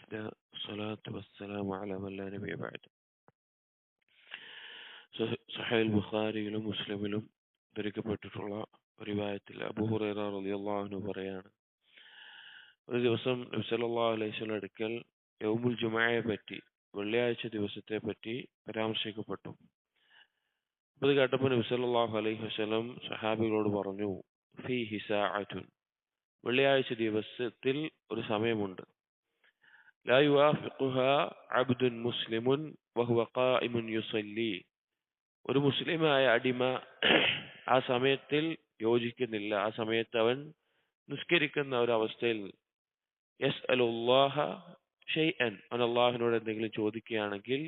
وحده الصلاة والسلام على من لا نبي بعد. സഹീഹ് ബുഖാരിയിലും മുസ്ലിമിലും ധരിക്കപ്പെട്ടിട്ടുള്ള റിവായത്തിൽ അബൂ ഹുറൈറ റളിയല്ലാഹു അൻഹു പറയാണ്, ഒരു ദിവസം നബി സല്ലല്ലാഹു അലൈഹി വസല്ലം അടുക്കൽ യൗമുൽ ജുമുഅയെ പറ്റി, വെള്ളിയാഴ്ച ദിവസത്തെ പറ്റി പരാമർശിക്കപ്പെട്ടു. അപ്പോൾ ഇത് കേട്ടപ്പോൾ നബി സല്ലല്ലാഹു അലൈഹി വസല്ലം സഹാബികളോട് പറഞ്ഞു, ഫീഹി സാഅത്തുൻ, വെള്ളിയാഴ്ച ദിവസത്തിൽ ഒരു സമയമുണ്ട്, ലാ യുവാഫിഖുഹാ അബ്ദുൻ മുസ്ലിമുൻ വഹുവ ഖായിമുൻ യുസല്ലി, ഒരു മുസ്ലിമായ അടിമ ആ സമയത്തിൽ യോജിക്കുന്നില്ല, ആ സമയത്ത് അവൻ നിസ്കരിക്കുന്ന ഒരവസ്ഥയിൽ, യസ്അലുല്ലാഹ ഷൈഅൻ, അവൻ അള്ളാഹുവിനോട് എന്തെങ്കിലും ചോദിക്കുകയാണെങ്കിൽ,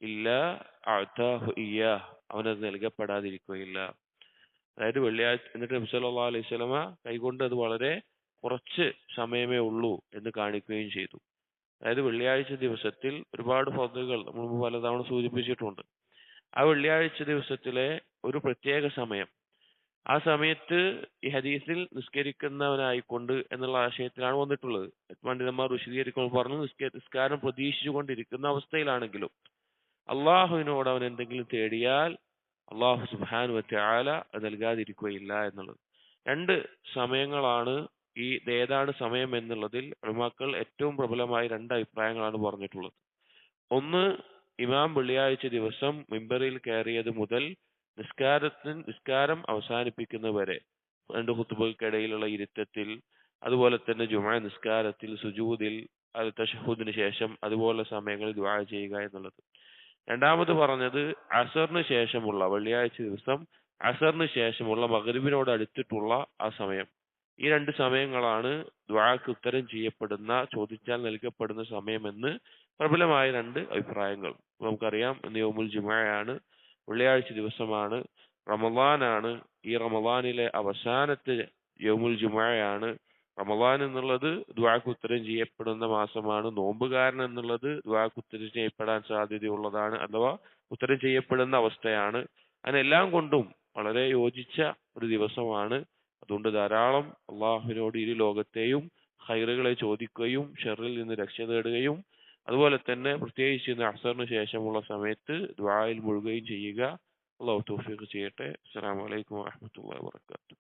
ഇല്ലാ അഅതാഹു ഇയ്യാഹ്, അവനത് നൽകപ്പെടാതിരിക്കുകയില്ല. അതായത് വെള്ളിയാഴ്ച, എന്നിട്ട് നബി സല്ലല്ലാഹു അലൈഹി വസല്ലമ കൈകൊണ്ട് അത് വളരെ കുറച്ച് സമയമേ ഉള്ളൂ എന്ന് കാണിക്കുകയും ചെയ്തു. അതായത് വെള്ളിയാഴ്ച ദിവസത്തിൽ ഒരുപാട് ഫضലുകൾ നമ്മൾ പലതവണ സൂചിപ്പിച്ചിട്ടുണ്ട്. ആ വെള്ളിയാഴ്ച ദിവസത്തിലെ ഒരു പ്രത്യേക സമയം, ആ സമയത്ത് ഈ ഹദീസിൽ നിസ്കരിക്കുന്നവനായിക്കൊണ്ട് എന്നുള്ള ആശയത്തിലാണ് വന്നിട്ടുള്ളത്. പണ്ഡിതന്മാർ വിശദീകരിക്കുമ്പോൾ പറഞ്ഞു, നിസ്കാരം പ്രതീക്ഷിച്ചു കൊണ്ടിരിക്കുന്ന അവസ്ഥയിലാണെങ്കിലും അള്ളാഹുവിനോട് അവൻ എന്തെങ്കിലും തേടിയാൽ അള്ളാഹു സുബ്ഹാനഹു വ തആല അത് നൽകാതിരിക്കുകയില്ല എന്നുള്ളത്. രണ്ട് സമയങ്ങളാണ് ഏതാണ് സമയം എന്നുള്ളതിൽ ഉലമാക്കൾ ഏറ്റവും പ്രബലമായ രണ്ട് അഭിപ്രായങ്ങളാണ് പറഞ്ഞിട്ടുള്ളത്. ഒന്ന്, ഇമാം വെള്ളിയാഴ്ച ദിവസം മിമ്പറിൽ കയറിയത് മുതൽ നിസ്കാരം അവസാനിപ്പിക്കുന്നവരെ, രണ്ട് ഖുതുബകൾക്കിടയിലുള്ള ഇരുത്തത്തിൽ, അതുപോലെ തന്നെ ജുമുഅ നിസ്കാരത്തിൽ സുജൂദിൽ, അത് തശഹുദിന് ശേഷം, അതുപോലെ സമയങ്ങളിൽ ദുആ ചെയ്യുക എന്നുള്ളത്. രണ്ടാമത് പറഞ്ഞത് അസറിന് ശേഷമുള്ള, വെള്ളിയാഴ്ച ദിവസം അസറിന് ശേഷമുള്ള മഗ്രിബിനോട് അടുത്തിട്ടുള്ള ആ സമയം. ഈ രണ്ട് സമയങ്ങളാണ് ദുആക്ക് ഉത്തരം ചെയ്യപ്പെടുന്ന, ചോദിച്ചാൽ നൽകപ്പെടുന്ന സമയമെന്ന് പ്രബലമായ രണ്ട് അഭിപ്രായങ്ങൾ. നമുക്കറിയാം, ഇന്ന് യൗമുൽ ജുമുഅയാണ്, വെള്ളിയാഴ്ച ദിവസമാണ്, റമളാനാണ്. ഈ റമളാനിലെ അവസാനത്തെ യൗമുൽ ജുമുഅയാണ്. റമളാൻ എന്നുള്ളത് ദുആക്ക് ഉത്തരം ചെയ്യപ്പെടുന്ന മാസമാണ്. നോമ്പുകാരൻ എന്നുള്ളത് ദുആക്ക് ഉത്തരം ചെയ്യപ്പെടാൻ സാധ്യതയുള്ളതാണ്, അഥവാ ഉത്തരം ചെയ്യപ്പെടുന്ന അവസ്ഥയാണ്. അതിനെല്ലാം കൊണ്ടും വളരെ യോജിച്ച ഒരു ദിവസമാണ്. അതുകൊണ്ട് ധാരാളം അള്ളാഹുവിനോട് ഇരു ലോകത്തെയും ഖൈറുകളെ ചോദിക്കുകയും ഷർറിൽ നിന്ന് രക്ഷ തേടുകയും, അതുപോലെ തന്നെ പ്രത്യേകിച്ച് ഇന്ന് അസറിന് ശേഷമുള്ള സമയത്ത് ദുആയിൽ മുഴുകുകയും ചെയ്യുക. അള്ളാഹു തൗഫീഖ് ചെയ്യട്ടെ. അസ്സലാമു അലൈക്കും വറഹ്മത്തുള്ളാഹി വബറകാതുഹു.